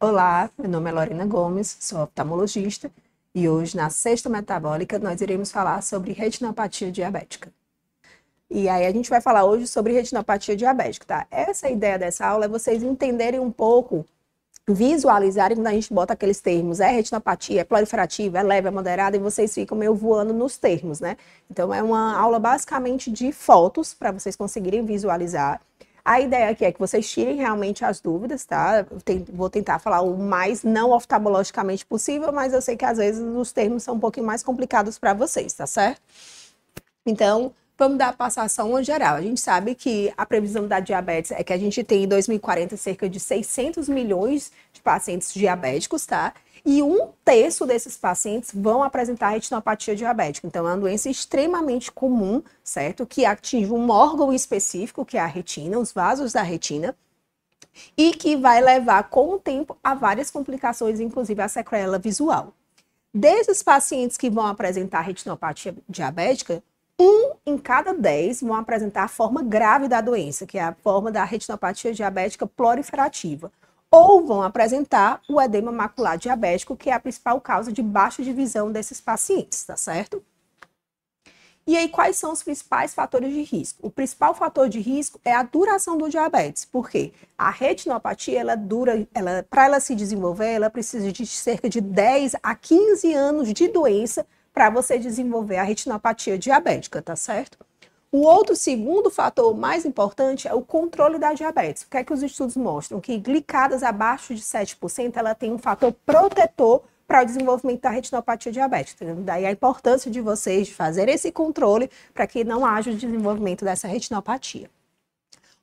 Olá, meu nome é Lorena Gomes, sou oftalmologista e hoje na Sexta Metabólica nós iremos falar sobre retinopatia diabética. E aí a gente vai falar hoje sobre retinopatia diabética, tá? Essa ideia dessa aula é vocês entenderem um pouco, visualizarem quando a gente bota aqueles termos, é retinopatia, é proliferativa, é leve, é moderada, e vocês ficam meio voando nos termos, né? Então é uma aula basicamente de fotos para vocês conseguirem visualizar. A ideia aqui é que vocês tirem realmente as dúvidas, tá? Vou tentar falar o mais não oftalmologicamente possível, mas eu sei que às vezes os termos são um pouquinho mais complicados para vocês, tá certo? Então, vamos dar a passação geral. A gente sabe que a previsão da diabetes é que a gente tem em 2040 cerca de 600 milhões de pacientes diabéticos, tá? E 1/3 desses pacientes vão apresentar retinopatia diabética. Então, é uma doença extremamente comum, certo? Que atinge um órgão específico, que é a retina, os vasos da retina, e que vai levar, com o tempo, a várias complicações, inclusive a sequela visual. Desses pacientes que vão apresentar retinopatia diabética, 1 em cada 10 vão apresentar a forma grave da doença, que é a forma da retinopatia diabética proliferativa, ou vão apresentar o edema macular diabético, que é a principal causa de baixa de visão desses pacientes, tá certo? E aí, quais são os principais fatores de risco? O principal fator de risco é a duração do diabetes, porque a retinopatia, para ela se desenvolver, ela precisa de cerca de 10 a 15 anos de doença para você desenvolver a retinopatia diabética, tá certo? O outro segundo fator mais importante é o controle da diabetes. O que é que os estudos mostram? Que glicadas abaixo de 7%, ela tem um fator protetor para o desenvolvimento da retinopatia diabética. Daí a importância de vocês fazer esse controle para que não haja o desenvolvimento dessa retinopatia.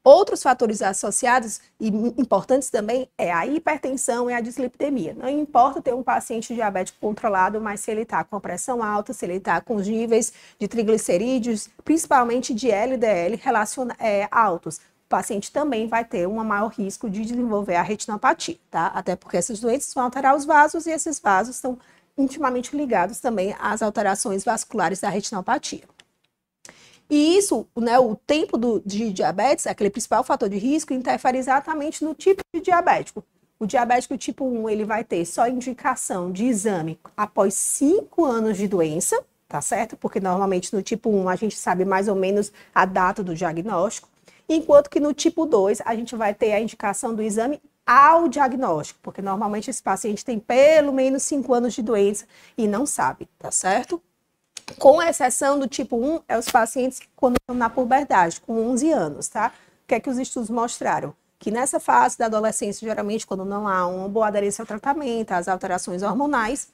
Outros fatores associados e importantes também é a hipertensão e a dislipidemia. Não importa ter um paciente diabético controlado, mas se ele está com a pressão alta, se ele está com os níveis de triglicerídeos, principalmente de LDL, altos, o paciente também vai ter um maior risco de desenvolver a retinopatia, tá? Até porque essas doenças vão alterar os vasos e esses vasos estão intimamente ligados também às alterações vasculares da retinopatia. E isso, né, o tempo de diabetes, aquele principal fator de risco, interfere exatamente no tipo de diabético. O diabético tipo 1, ele vai ter só indicação de exame após 5 anos de doença, tá certo? Porque normalmente no tipo 1 a gente sabe mais ou menos a data do diagnóstico, enquanto que no tipo 2 a gente vai ter a indicação do exame ao diagnóstico, porque normalmente esse paciente tem pelo menos 5 anos de doença e não sabe, tá certo? Com exceção do tipo 1, é os pacientes quando estão na puberdade, com 11 anos, tá? O que é que os estudos mostraram? Que nessa fase da adolescência, geralmente, quando não há uma boa aderência ao tratamento, às alterações hormonais,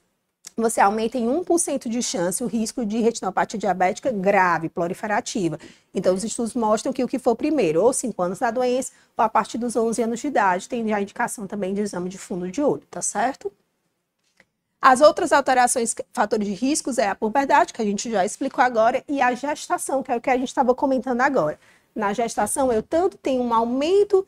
você aumenta em 1% de chance o risco de retinopatia diabética grave, proliferativa. Então, os estudos mostram que o que for primeiro, ou 5 anos da doença, ou a partir dos 11 anos de idade, tem já indicação também de exame de fundo de olho, tá certo? As outras alterações, fatores de riscos, é a puberdade, que a gente já explicou agora, e a gestação, que é o que a gente estava comentando agora. Na gestação, eu tanto tenho um aumento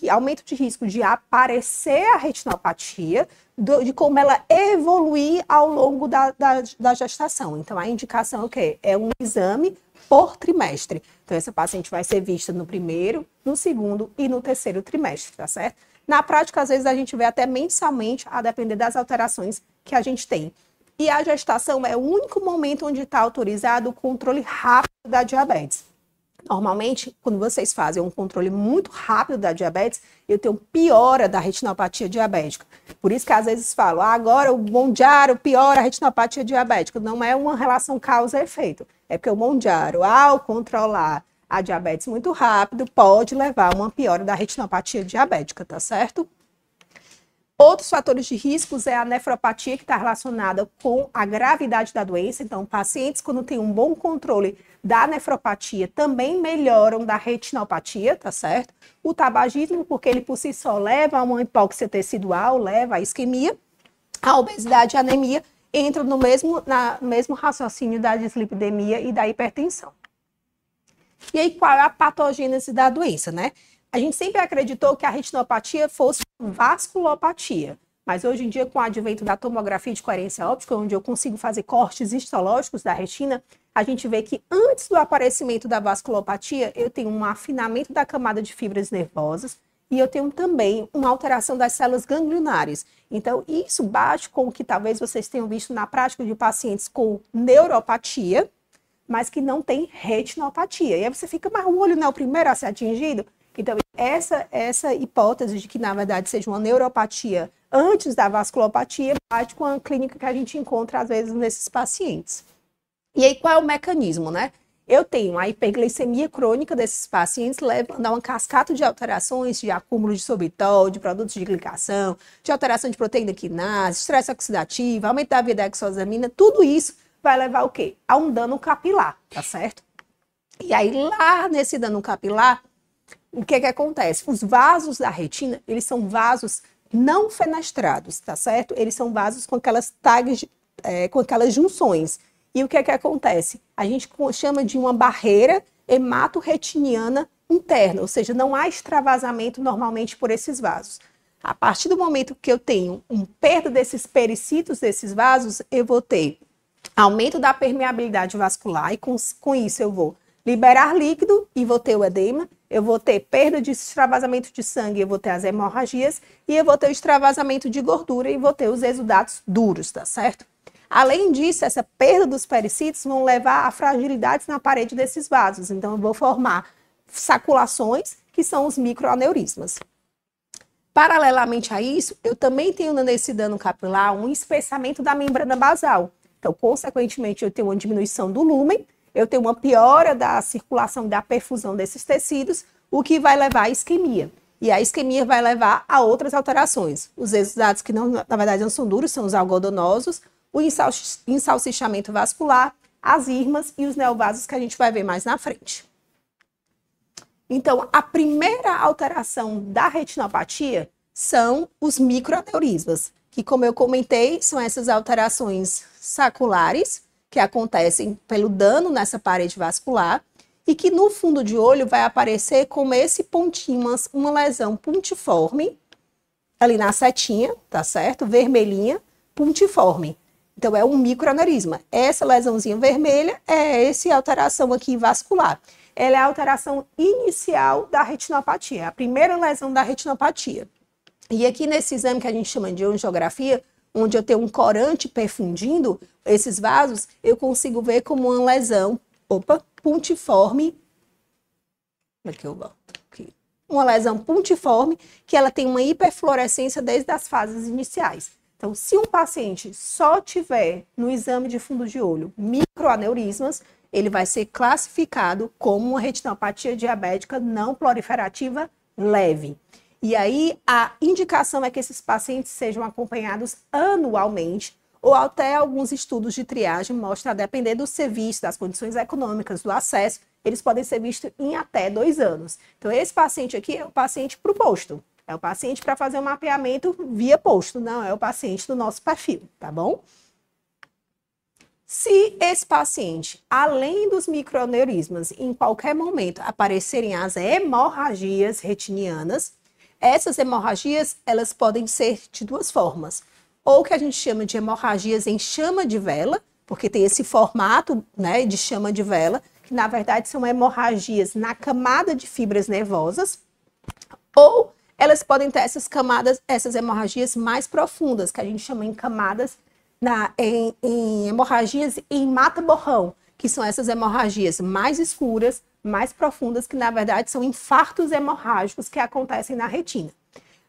aumento de risco de aparecer a retinopatia, de como ela evoluir ao longo da gestação. Então, a indicação é o quê? É um exame por trimestre. Então, essa paciente vai ser vista no primeiro, no segundo e no terceiro trimestre, tá certo? Na prática, às vezes, a gente vê até mensalmente, a depender das alterações que a gente tem. E a gestação é o único momento onde está autorizado o controle rápido da diabetes. Normalmente, quando vocês fazem um controle muito rápido da diabetes, eu tenho piora da retinopatia diabética. Por isso que às vezes falam, agora o Mounjaro piora a retinopatia diabética. Não é uma relação causa-efeito. É porque o Mounjaro, ao controlar a diabetes muito rápido, pode levar a uma piora da retinopatia diabética, tá certo? Outros fatores de riscos é a nefropatia, que está relacionada com a gravidade da doença. Então, pacientes, quando tem um bom controle da nefropatia, também melhoram da retinopatia, tá certo? O tabagismo, porque ele por si só leva a uma hipóxia tecidual, leva à isquemia. A obesidade e a anemia entram no mesmo raciocínio da dislipidemia e da hipertensão. E aí, qual é a patogênese da doença, né? A gente sempre acreditou que a retinopatia fosse vasculopatia, mas hoje em dia, com o advento da tomografia de coerência óptica, onde eu consigo fazer cortes histológicos da retina, a gente vê que antes do aparecimento da vasculopatia, eu tenho um afinamento da camada de fibras nervosas e eu tenho também uma alteração das células ganglionares. Então, isso bate com o que talvez vocês tenham visto na prática de pacientes com neuropatia, mas que não tem retinopatia. E aí você fica, mas o olho não é o primeiro a ser atingido? Então, essa hipótese de que, na verdade, seja uma neuropatia antes da vasculopatia bate com a clínica que a gente encontra, às vezes, nesses pacientes. E aí, qual é o mecanismo, né? Eu tenho a hiperglicemia crônica desses pacientes, levando a uma cascata de alterações de acúmulo de sorbitol, de produtos de glicação, de alteração de proteína quinase, estresse oxidativo, aumento da via da exosamina, tudo isso vai levar o quê? A um dano capilar, tá certo? E aí, lá nesse dano capilar, o que acontece? Os vasos da retina, eles são vasos não fenestrados, tá certo? Eles são vasos com aquelas tags, com aquelas junções. E o que acontece? A gente chama de uma barreira hematorretiniana interna, ou seja, não há extravasamento normalmente por esses vasos. A partir do momento que eu tenho uma perda desses pericitos desses vasos, eu vou ter aumento da permeabilidade vascular e com isso eu vou liberar líquido e vou ter o edema, eu vou ter perda de extravasamento de sangue, eu vou ter as hemorragias e eu vou ter o extravasamento de gordura e vou ter os exudatos duros, tá certo? Além disso, essa perda dos pericitos vão levar a fragilidades na parede desses vasos. Então, eu vou formar saculações, que são os microaneurismas. Paralelamente a isso, eu também tenho nesse dano capilar um espessamento da membrana basal. Então, consequentemente, eu tenho uma diminuição do lúmen, eu tenho uma piora da circulação, da perfusão desses tecidos, o que vai levar à isquemia. E a isquemia vai levar a outras alterações. Os exudatos que, na verdade, não são duros, são os algodonosos, o ensalsichamento vascular, as irmas e os neovasos que a gente vai ver mais na frente. Então, a primeira alteração da retinopatia são os microaneurismas, que, como eu comentei, são essas alterações saculares que acontecem pelo dano nessa parede vascular e que no fundo de olho vai aparecer como esse pontinho, uma lesão pontiforme, ali na setinha, tá certo? Vermelhinha, pontiforme. Então, é um microaneurisma. Essa lesãozinha vermelha é essa alteração aqui vascular. Ela é a alteração inicial da retinopatia, a primeira lesão da retinopatia. E aqui nesse exame que a gente chama de angiografia, onde eu tenho um corante perfundindo esses vasos, eu consigo ver como uma lesão, pontiforme. Aqui eu volto. Aqui. Uma lesão pontiforme, que ela tem uma hiperfluorescência desde as fases iniciais. Então, se um paciente só tiver no exame de fundo de olho microaneurismas, ele vai ser classificado como uma retinopatia diabética não proliferativa leve. E aí, a indicação é que esses pacientes sejam acompanhados anualmente, ou até alguns estudos de triagem mostram, a depender do serviço, das condições econômicas, do acesso, eles podem ser vistos em até 2 anos. Então, esse paciente aqui é o paciente para o posto. É o paciente para fazer um mapeamento via posto, não é o paciente do nosso perfil, tá bom? Se esse paciente, além dos microaneurismas, em qualquer momento aparecerem as hemorragias retinianas, essas hemorragias, elas podem ser de 2 formas. Ou que a gente chama de hemorragias em chama de vela, porque tem esse formato, né, de chama de vela, que na verdade são hemorragias na camada de fibras nervosas, ou elas podem ter essas camadas, essas hemorragias mais profundas, que a gente chama em camadas, em hemorragias em mata-borrão, que são essas hemorragias mais escuras, mais profundas, que na verdade são infartos hemorrágicos que acontecem na retina.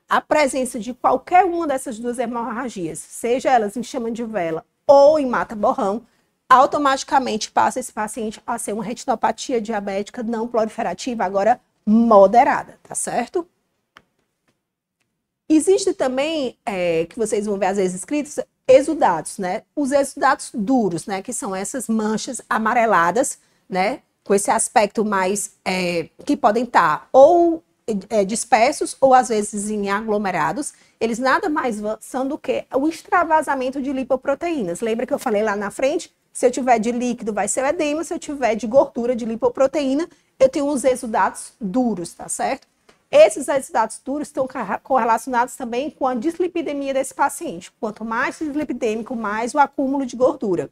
A presença de qualquer uma dessas 2 hemorragias, seja elas em chama de vela ou em mata-borrão, automaticamente passa esse paciente a ser uma retinopatia diabética não proliferativa, agora moderada, tá certo? Existe também, que vocês vão ver às vezes escritos, exudatos, né? Os exudatos duros, né? Que são essas manchas amareladas, né? Com esse aspecto mais, que podem estar ou dispersos ou às vezes em aglomerados. Eles nada mais são do que o extravasamento de lipoproteínas. Lembra que eu falei lá na frente? Se eu tiver de líquido vai ser o edema, se eu tiver de gordura, de lipoproteína, eu tenho os exudatos duros, tá certo? Esses exudatos duros estão correlacionados também com a dislipidemia desse paciente. Quanto mais dislipidêmico, mais o acúmulo de gordura.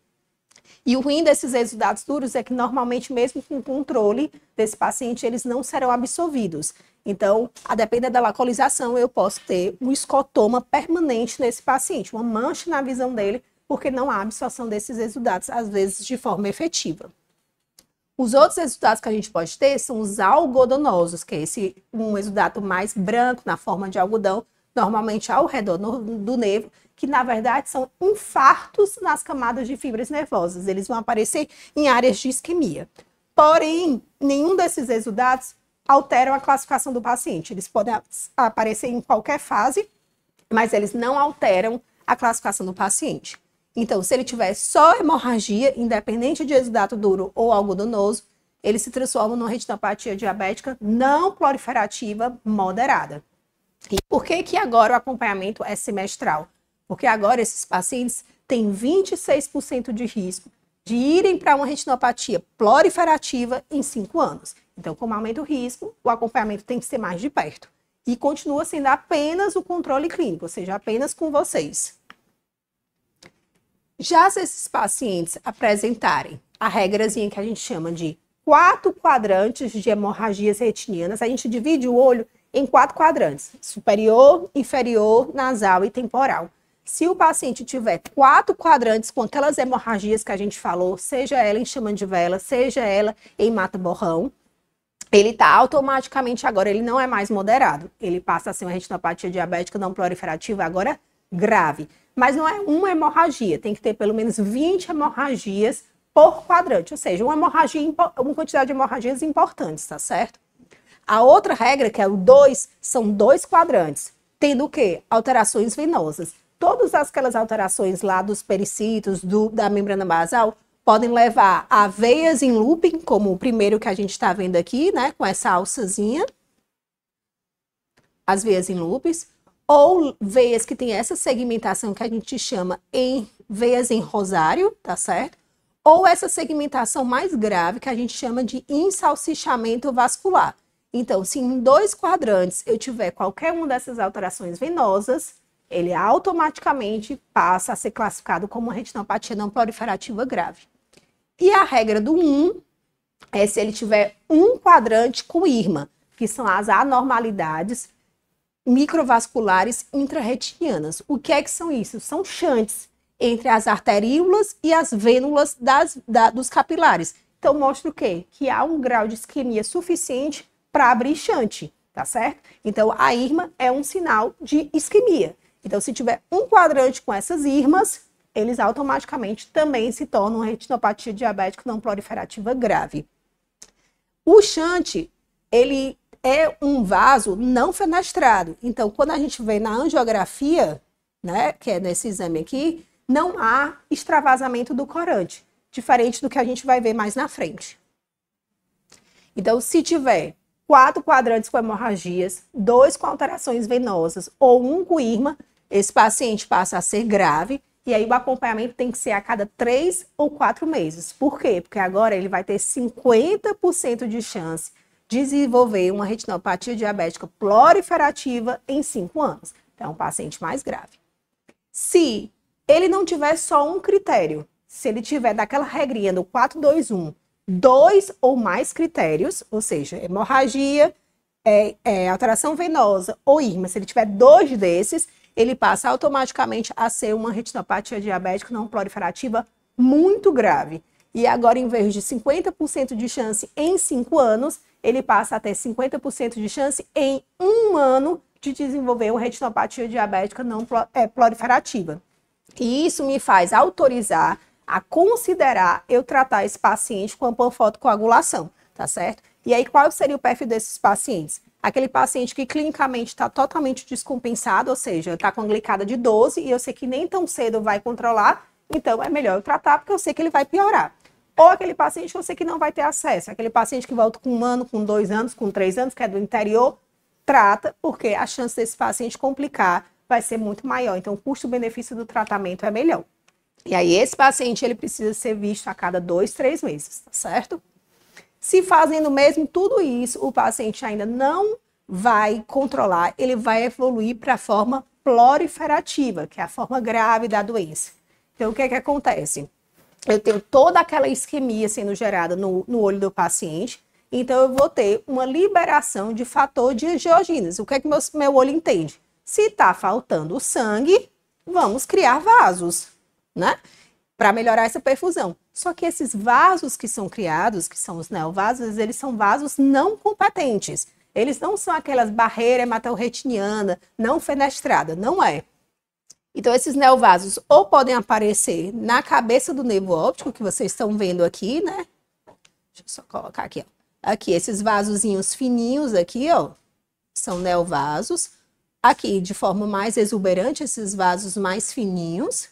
E o ruim desses exudados duros é que normalmente, mesmo com controle desse paciente, eles não serão absorvidos. Então, a depender da localização, eu posso ter um escotoma permanente nesse paciente, uma mancha na visão dele, porque não há absorção desses exudados, às vezes de forma efetiva. Os outros exudados que a gente pode ter são os algodonosos, que é um exudato mais branco, na forma de algodão, normalmente ao redor do nervo, que na verdade são infartos nas camadas de fibras nervosas. Eles vão aparecer em áreas de isquemia. Porém, nenhum desses exudatos alteram a classificação do paciente. Eles podem aparecer em qualquer fase, mas eles não alteram a classificação do paciente. Então, se ele tiver só hemorragia, independente de exudato duro ou algodonoso, ele se transforma numa retinopatia diabética não proliferativa moderada. E por que agora o acompanhamento é semestral? Porque agora esses pacientes têm 26% de risco de irem para uma retinopatia proliferativa em 5 anos. Então, como aumenta o risco, o acompanhamento tem que ser mais de perto. E continua sendo apenas o controle clínico, ou seja, apenas com vocês. Já se esses pacientes apresentarem a regrazinha que a gente chama de 4 quadrantes de hemorragias retinianas, a gente divide o olho em 4 quadrantes, superior, inferior, nasal e temporal. Se o paciente tiver 4 quadrantes com aquelas hemorragias que a gente falou, seja ela em chama de vela, seja ela em mata-borrão, ele está automaticamente agora, ele não é mais moderado. Ele passa a ser uma retinopatia diabética não proliferativa agora grave. Mas não é uma hemorragia, tem que ter pelo menos 20 hemorragias por quadrante, ou seja, uma quantidade de hemorragias importantes, tá certo? A outra regra, que é o 2, são 2 quadrantes, tendo o quê? Alterações venosas. Todas aquelas alterações lá dos pericitos, da membrana basal, podem levar a veias em looping, como o primeiro que a gente está vendo aqui, né, com essa alçazinha, as veias em loopings, ou veias que tem essa segmentação que a gente chama em veias em rosário, tá certo? Ou essa segmentação mais grave que a gente chama de ensalsichamento vascular. Então, se em 2 quadrantes eu tiver qualquer uma dessas alterações venosas, ele automaticamente passa a ser classificado como uma retinopatia não proliferativa grave. E a regra do 1 é se ele tiver um quadrante com IRMA, que são as anormalidades microvasculares intrarretinianas. O que são isso? São shunts entre as arteríolas e as vênulas dos capilares. Então, mostra o quê? Que há um grau de isquemia suficiente para abrir shunt, tá certo? Então, a IRMA é um sinal de isquemia. Então, se tiver um quadrante com essas IRMAs, eles automaticamente também se tornam uma retinopatia diabética não proliferativa grave. O shunt, ele é um vaso não fenestrado. Então, quando a gente vê na angiografia, né, que é nesse exame aqui, não há extravasamento do corante, diferente do que a gente vai ver mais na frente. Então, se tiver 4 quadrantes com hemorragias, 2 com alterações venosas ou 1 com IRMA, esse paciente passa a ser grave, e aí o acompanhamento tem que ser a cada 3 ou 4 meses. Por quê? Porque agora ele vai ter 50% de chance de desenvolver uma retinopatia diabética proliferativa em 5 anos. Então, é um paciente mais grave. Se ele não tiver só um critério, se ele tiver daquela regrinha do 4-2-1, 2 ou mais critérios, ou seja, hemorragia, alteração venosa ou IRMA, se ele tiver 2 desses, ele passa automaticamente a ser uma retinopatia diabética não proliferativa muito grave. E agora, em vez de 50% de chance em 5 anos, ele passa a ter 50% de chance em 1 ano de desenvolver uma retinopatia diabética não proliferativa. E isso me faz autorizar a considerar eu tratar esse paciente com a panfotocoagulação, tá certo? E aí, qual seria o perfil desses pacientes? Aquele paciente que clinicamente está totalmente descompensado, ou seja, está com glicada de 12 e eu sei que nem tão cedo vai controlar, então é melhor eu tratar porque eu sei que ele vai piorar. Ou aquele paciente que eu sei que não vai ter acesso, aquele paciente que volta com 1 ano, com 2 anos, com 3 anos, que é do interior, trata, porque a chance desse paciente complicar vai ser muito maior. Então, o custo-benefício do tratamento é melhor. E aí, esse paciente, ele precisa ser visto a cada 2, 3 meses, tá certo? Se fazendo mesmo tudo isso, o paciente ainda não vai controlar, ele vai evoluir para a forma proliferativa, que é a forma grave da doença. Então, o que acontece? eu tenho toda aquela isquemia sendo gerada no olho do paciente, então eu vou ter uma liberação de fator de angiogênese. O que é que meu olho entende? Se está faltando sangue, vamos criar vasos, né? Para melhorar essa perfusão. Só que esses vasos que são criados, que são os neovasos, eles são vasos não competentes. Eles não são aquelas barreiras hematorretinianas não fenestrada, não é. Então, esses neovasos ou podem aparecer na cabeça do nervo óptico, que vocês estão vendo aqui, né? Deixa eu só colocar aqui, ó. Aqui, esses vasozinhos fininhos aqui, ó, são neovasos. Aqui, de forma mais exuberante, esses vasos mais fininhos.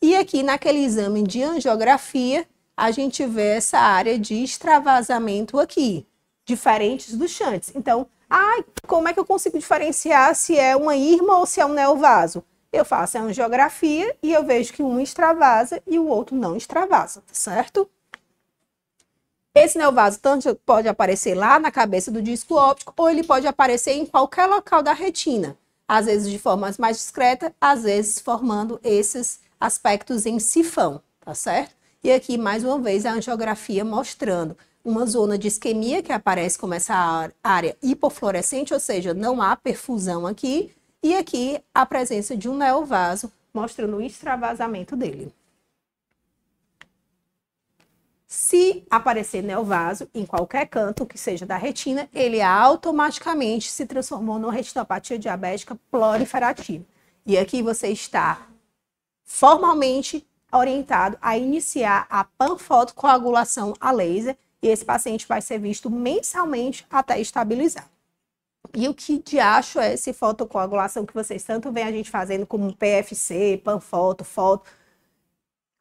E aqui, naquele exame de angiografia, a gente vê essa área de extravasamento aqui, diferentes dos shunts. Então, como é que eu consigo diferenciar se é uma irmã ou se é um neovaso? Eu faço a angiografia e eu vejo que um extravasa e o outro não extravasa, tá certo? Esse neovaso tanto pode aparecer lá na cabeça do disco óptico ou ele pode aparecer em qualquer local da retina. Às vezes de forma mais discreta, às vezes formando esses aspectos em sifão, tá certo? E aqui, mais uma vez, a angiografia mostrando uma zona de isquemia que aparece como essa área hipofluorescente, ou seja, não há perfusão aqui. E aqui a presença de um neovaso, mostrando o extravasamento dele. Se aparecer neovaso em qualquer canto que seja da retina, ele automaticamente se transformou numa retinopatia diabética proliferativa. E aqui você está formalmente orientado a iniciar a panfotocoagulação a laser, e esse paciente vai ser visto mensalmente até estabilizar. E o que de acho é essa fotocoagulação que vocês tanto veem a gente fazendo como PFC, panfoto, foto.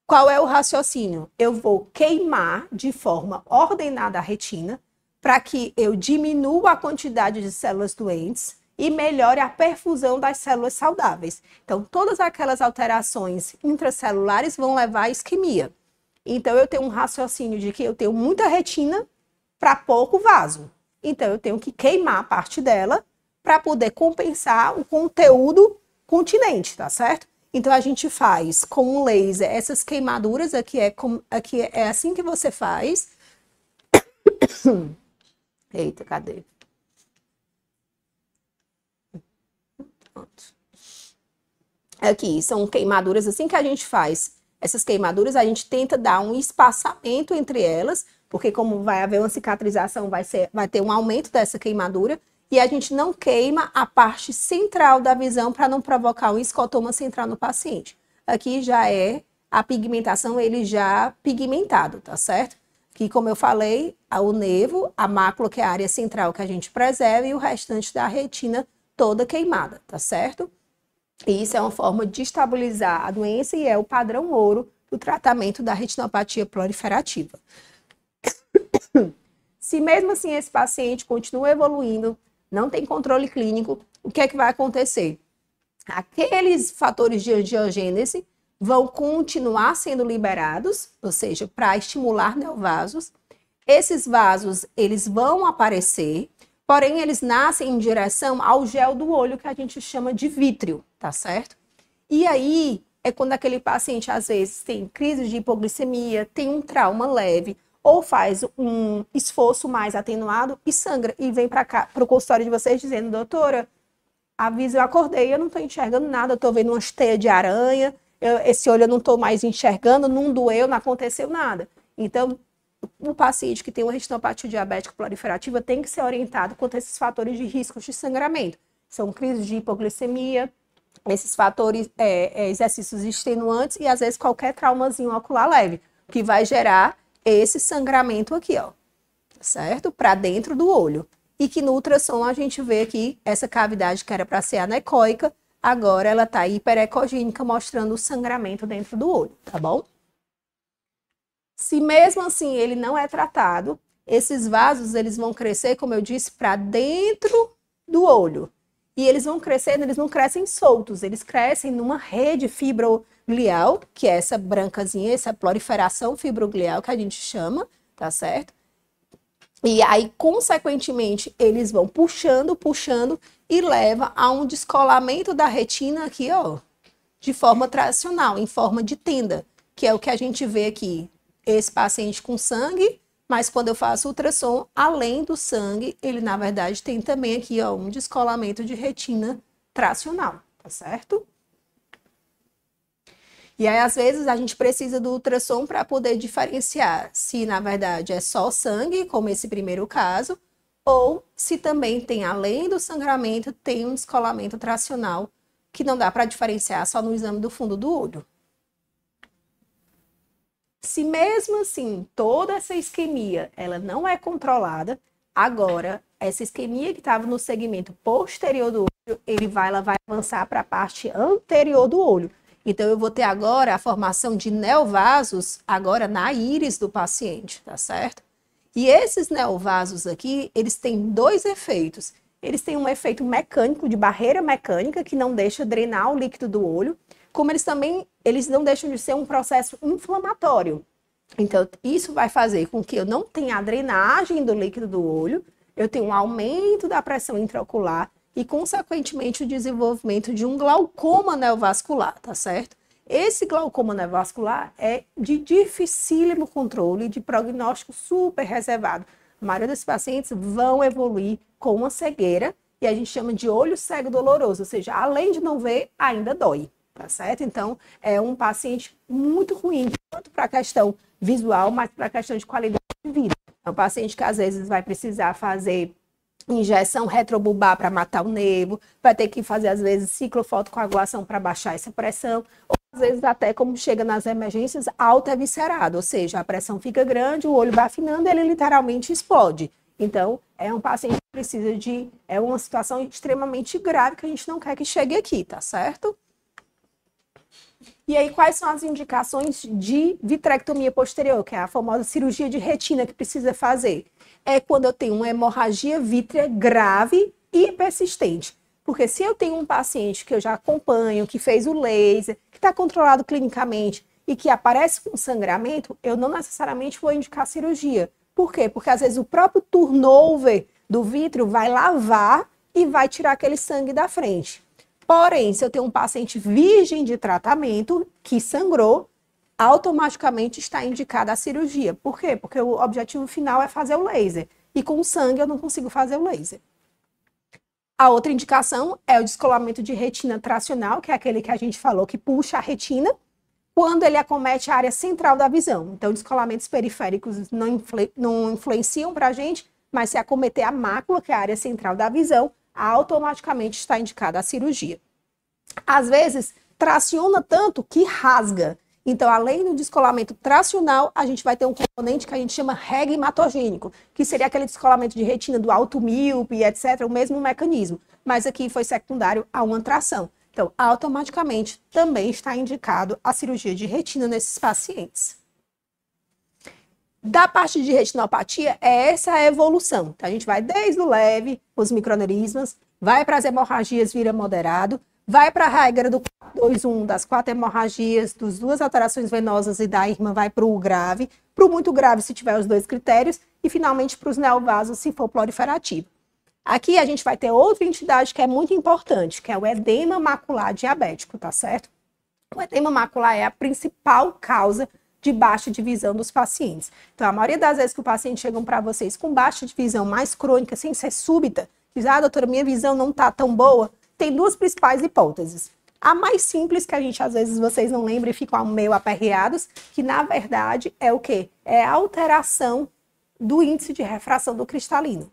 Qual é o raciocínio? Eu vou queimar de forma ordenada a retina para que eu diminua a quantidade de células doentes e melhore a perfusão das células saudáveis. Então, todas aquelas alterações intracelulares vão levar à isquemia. Então, eu tenho um raciocínio de que eu tenho muita retina para pouco vaso. Então, eu tenho que queimar parte dela para poder compensar o conteúdo continente, tá certo? Então, a gente faz com um laser essas queimaduras, aqui é assim que você faz. Eita, cadê? Pronto. Aqui, são queimaduras assim que a gente faz. Essas queimaduras, a gente tenta dar um espaçamento entre elas, porque como vai haver uma cicatrização, vai ter um aumento dessa queimadura, e a gente não queima a parte central da visão para não provocar um escotoma central no paciente. Aqui já é a pigmentação, ele já pigmentado, tá certo? Que, como eu falei, o nervo, a mácula, que é a área central que a gente preserva, e o restante da retina toda queimada, tá certo? E isso é uma forma de estabilizar a doença e é o padrão ouro do tratamento da retinopatia proliferativa. Se mesmo assim esse paciente continua evoluindo, não tem controle clínico, o que é que vai acontecer? Aqueles fatores de angiogênese vão continuar sendo liberados, ou seja, para estimular neovasos. Esses vasos, eles vão aparecer, porém eles nascem em direção ao gel do olho, que a gente chama de vítreo, tá certo? E aí é quando aquele paciente, às vezes, tem crise de hipoglicemia, tem um trauma leve, ou faz um esforço mais atenuado e sangra, e vem para cá, para o consultório de vocês, dizendo, doutora, avisa, eu acordei, eu não estou enxergando nada, eu estou vendo umas teias de aranha, esse olho eu não estou mais enxergando, não doeu, não aconteceu nada. Então, o paciente que tem uma retinopatia diabética proliferativa tem que ser orientado quanto a esses fatores de risco de sangramento. São crises de hipoglicemia, esses fatores, exercícios extenuantes e, às vezes, qualquer traumazinho ocular leve, que vai gerar esse sangramento aqui, ó, certo? Para dentro do olho. E que no ultrassom a gente vê aqui essa cavidade que era para ser anecoica, agora ela está hiperecogênica, mostrando o sangramento dentro do olho, tá bom? Se mesmo assim ele não é tratado, esses vasos eles vão crescer, como eu disse, para dentro do olho. E eles vão crescendo, eles não crescem soltos, eles crescem numa rede fibroglial, que é essa brancazinha, essa proliferação fibroglial que a gente chama, tá certo? E aí, consequentemente, eles vão puxando e leva a um descolamento da retina aqui, ó, de forma tradicional, em forma de tenda. que é o que a gente vê aqui. Esse paciente com sangue, mas quando eu faço ultrassom, além do sangue, ele na verdade tem também aqui, ó, um descolamento de retina tracional, tá certo? E aí, às vezes, a gente precisa do ultrassom para poder diferenciar se, na verdade, é só sangue, como esse primeiro caso, ou se também tem, além do sangramento, tem um descolamento tracional, que não dá para diferenciar só no exame do fundo do olho. Se mesmo assim, toda essa isquemia, ela não é controlada, agora, essa isquemia que estava no segmento posterior do olho, ela vai avançar para a parte anterior do olho. Então, eu vou ter agora a formação de neovasos agora na íris do paciente, tá certo? E esses neovasos aqui, eles têm dois efeitos. Eles têm um efeito mecânico, de barreira mecânica, que não deixa drenar o líquido do olho, como eles não deixam de ser um processo inflamatório. Então, isso vai fazer com que eu não tenha a drenagem do líquido do olho, eu tenho um aumento da pressão intraocular, e, consequentemente, o desenvolvimento de um glaucoma neovascular, tá certo? Esse glaucoma neovascular é de dificílimo controle, de prognóstico super reservado. A maioria desses pacientes vão evoluir com uma cegueira, e a gente chama de olho cego doloroso, ou seja, além de não ver, ainda dói, tá certo? Então, é um paciente muito ruim, tanto para a questão visual, mas para a questão de qualidade de vida. É um paciente que, às vezes, vai precisar fazer injeção retrobulbar para matar o nervo, vai ter que fazer, às vezes, ciclofotocoagulação para baixar essa pressão, ou às vezes até, como chega nas emergências, alta-viscerado, ou seja, a pressão fica grande, o olho vai afinando, ele literalmente explode. Então, é um paciente que precisa é uma situação extremamente grave que a gente não quer que chegue aqui, tá certo? E aí, quais são as indicações de vitrectomia posterior, que é a famosa cirurgia de retina que precisa fazer? É quando eu tenho uma hemorragia vítrea grave e persistente. Porque se eu tenho um paciente que eu já acompanho, que fez o laser, que está controlado clinicamente e que aparece com sangramento, eu não necessariamente vou indicar cirurgia. Por quê? Porque às vezes o próprio turnover do vítreo vai lavar e vai tirar aquele sangue da frente. Porém, se eu tenho um paciente virgem de tratamento, que sangrou, automaticamente está indicada a cirurgia. Por quê? Porque o objetivo final é fazer o laser. E com sangue eu não consigo fazer o laser. A outra indicação é o descolamento de retina tracional, que é aquele que a gente falou que puxa a retina, quando ele acomete a área central da visão. Então, descolamentos periféricos não influenciam para a gente, mas se acometer a mácula, que é a área central da visão, automaticamente está indicada a cirurgia. Às vezes, traciona tanto que rasga. Então, além do descolamento tracional, a gente vai ter um componente que a gente chama regmatogênico, que seria aquele descolamento de retina do alto míope, etc., o mesmo mecanismo. Mas aqui foi secundário a uma tração. Então, automaticamente, também está indicado a cirurgia de retina nesses pacientes. Da parte de retinopatia, é essa a evolução. Então, a gente vai desde o leve, os microaneurismas, vai para as hemorragias vira moderado, vai para a regra do 4-2-1, das 4 hemorragias, das 2 alterações venosas e da irmã vai para o grave, para o muito grave se tiver os 2 critérios, e finalmente para os neovasos se for proliferativo. Aqui a gente vai ter outra entidade que é muito importante, que é o edema macular diabético, tá certo? O edema macular é a principal causa de baixa de visão dos pacientes. Então, a maioria das vezes que o paciente chega para vocês com baixa de visão mais crônica, sem ser súbita, diz, doutora, minha visão não está tão boa, tem 2 principais hipóteses. A mais simples, que a gente, às vezes, vocês não lembram e ficam meio aperreados, que, na verdade, é o quê? É a alteração do índice de refração do cristalino.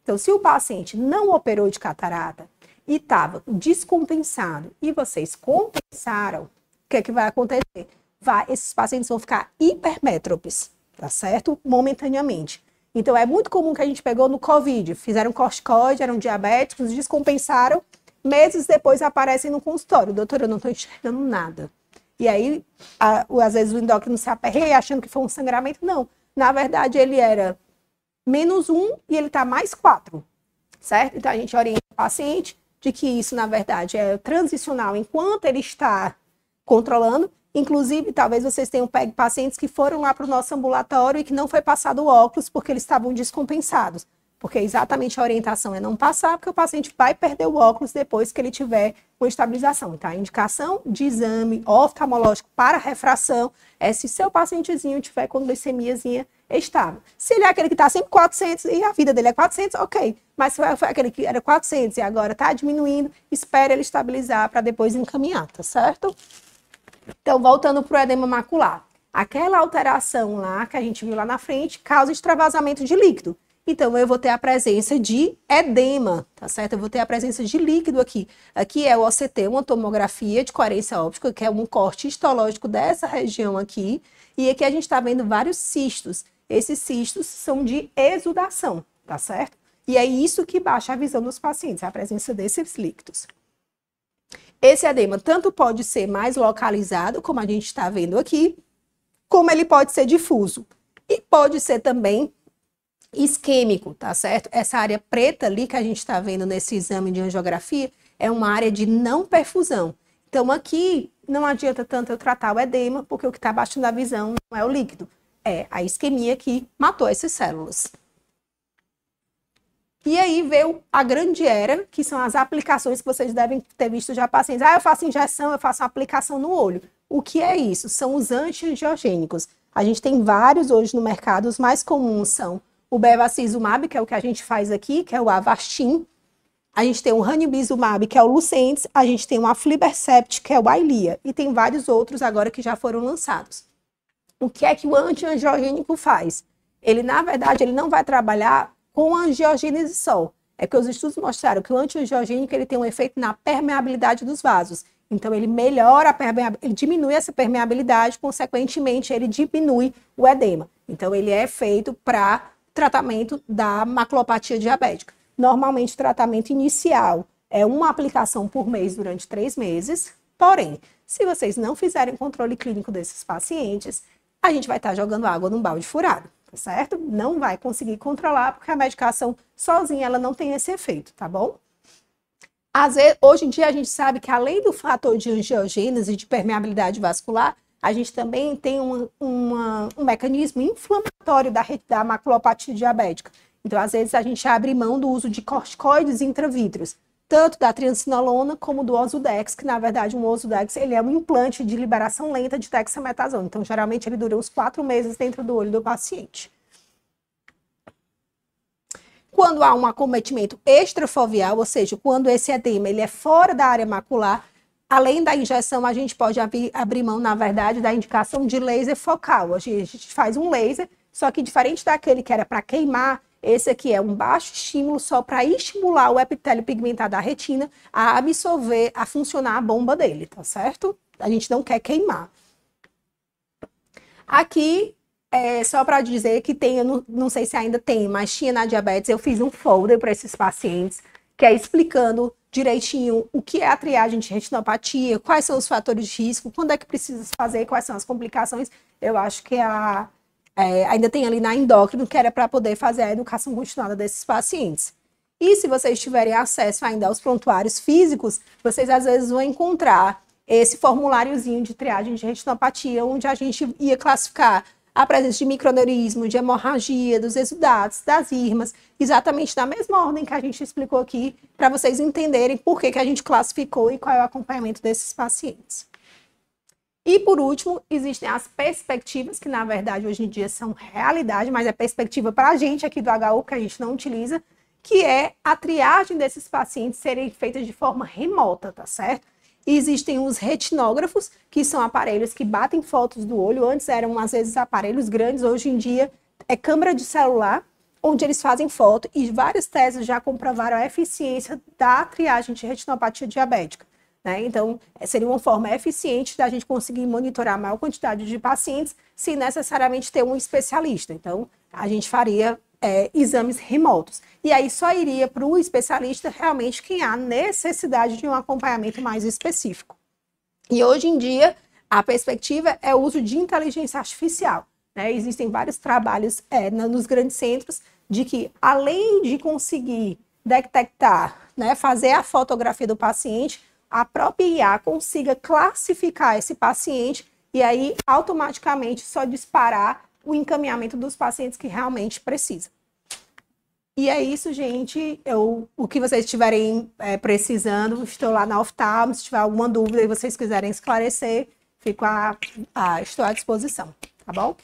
Então, se o paciente não operou de catarata e estava descompensado e vocês compensaram, o que é que vai acontecer? Esses pacientes vão ficar hipermétropes, tá certo? Momentaneamente. Então, é muito comum que a gente pegou no COVID, fizeram corticoide, eram diabéticos, descompensaram, meses depois aparecem no consultório. Doutora, eu não estou enxergando nada. E aí, às vezes o endócrino se aperreia achando que foi um sangramento. Não, na verdade ele era -1 e ele está +4, certo? Então a gente orienta o paciente de que isso, na verdade, é transicional enquanto ele está controlando. Inclusive, talvez vocês tenham pego pacientes que foram lá para o nosso ambulatório e que não foi passado o óculos porque eles estavam descompensados. porque exatamente a orientação é não passar, porque o paciente vai perder o óculos depois que ele tiver uma estabilização. Então, a indicação de exame oftalmológico para refração é se seu pacientezinho tiver com glicemiazinha estável. Se ele é aquele que está sempre 400 e a vida dele é 400, ok. Mas se foi aquele que era 400 e agora está diminuindo, espere ele estabilizar para depois encaminhar, tá certo? Então, voltando para o edema macular. Aquela alteração lá que a gente viu lá na frente causa extravasamento de líquido. Então, eu vou ter a presença de edema, tá certo? Eu vou ter a presença de líquido aqui. Aqui é o OCT, uma tomografia de coerência óptica, que é um corte histológico dessa região aqui. E aqui a gente está vendo vários cistos. Esses cistos são de exudação, tá certo? E é isso que baixa a visão dos pacientes, a presença desses líquidos. Esse edema tanto pode ser mais localizado, como a gente está vendo aqui, como ele pode ser difuso. E pode ser também isquêmico, tá certo? Essa área preta ali que a gente está vendo nesse exame de angiografia é uma área de não perfusão. Então, aqui não adianta tanto eu tratar o edema, porque o que está baixando a visão não é o líquido, é a isquemia que matou essas células. E aí veio a grande era, que são as aplicações que vocês devem ter visto já pacientes. Eu faço injeção, eu faço uma aplicação no olho. O que é isso? São os anti-angiogênicos. A gente tem vários hoje no mercado, os mais comuns são o bevacizumab, que é o que a gente faz aqui, que é o Avastin. A gente tem o ranibizumab, que é o Lucentis. A gente tem o aflibercept, que é o Eylea. E tem vários outros agora que já foram lançados. O que é que o antiangiogênico faz? Ele, na verdade, ele não vai trabalhar com angiogênese só. É que os estudos mostraram que o antiangiogênico ele tem um efeito na permeabilidade dos vasos. Então, ele melhora a permeabilidade, ele diminui essa permeabilidade, consequentemente, ele diminui o edema. Então, ele é feito para tratamento da maculopatia diabética. Normalmente, o tratamento inicial é uma aplicação por mês durante 3 meses. Porém, se vocês não fizerem controle clínico desses pacientes, a gente vai estar jogando água num balde furado, tá certo? Não vai conseguir controlar, porque a medicação sozinha ela não tem esse efeito, tá bom? Às vezes, hoje em dia, a gente sabe que além do fator de angiogênese e de permeabilidade vascular, a gente também tem um mecanismo inflamatório da maculopatia diabética. Então, às vezes, a gente abre mão do uso de corticoides intravítreos, tanto da triamcinolona como do Ozurdex, que, na verdade, o Ozurdex ele é um implante de liberação lenta de dexametasona. Então, geralmente, ele dura uns 4 meses dentro do olho do paciente. Quando há um acometimento extrafoveal, ou seja, quando esse edema ele é fora da área macular, além da injeção, a gente pode abrir mão, na verdade, da indicação de laser focal. A gente faz um laser, só que diferente daquele que era para queimar, esse aqui é um baixo estímulo só para estimular o epitélio pigmentar da retina a absorver, a funcionar a bomba dele, tá certo? A gente não quer queimar. Aqui, só para dizer que tem, eu não sei se ainda tem, mas tinha na diabetes, eu fiz um folder para esses pacientes, que é explicando direitinho o que é a triagem de retinopatia, quais são os fatores de risco, quando é que precisa fazer, quais são as complicações. Eu acho que ainda tem ali na endócrino, que era para poder fazer a educação continuada desses pacientes. E se vocês tiverem acesso ainda aos prontuários físicos, vocês às vezes vão encontrar esse formuláriozinho de triagem de retinopatia, onde a gente ia classificar a presença de microaneurismo, de hemorragia, dos exudatos, das irmas, exatamente na mesma ordem que a gente explicou aqui, para vocês entenderem por que a gente classificou e qual é o acompanhamento desses pacientes. E, por último, existem as perspectivas, que na verdade hoje em dia são realidade, mas é perspectiva para a gente aqui do HU, que a gente não utiliza, que é a triagem desses pacientes serem feitas de forma remota, tá certo? E existem os retinógrafos, que são aparelhos que batem fotos do olho. Antes eram, às vezes, aparelhos grandes, hoje em dia é câmera de celular, onde eles fazem foto, e várias teses já comprovaram a eficiência da triagem de retinopatia diabética. Né? Então, seria uma forma eficiente da gente conseguir monitorar a maior quantidade de pacientes sem necessariamente ter um especialista. Então, a gente faria exames remotos. E aí só iria para o especialista realmente quem há necessidade de um acompanhamento mais específico. E hoje em dia, a perspectiva é o uso de inteligência artificial. Né? Existem vários trabalhos nos grandes centros de que, além de conseguir detectar, né, fazer a fotografia do paciente, a própria IA consiga classificar esse paciente e aí automaticamente só disparar o encaminhamento dos pacientes que realmente precisam. E é isso, gente. O que vocês estiverem precisando, estou lá na Oftalmo. Se tiver alguma dúvida e vocês quiserem esclarecer, estou à disposição, tá bom?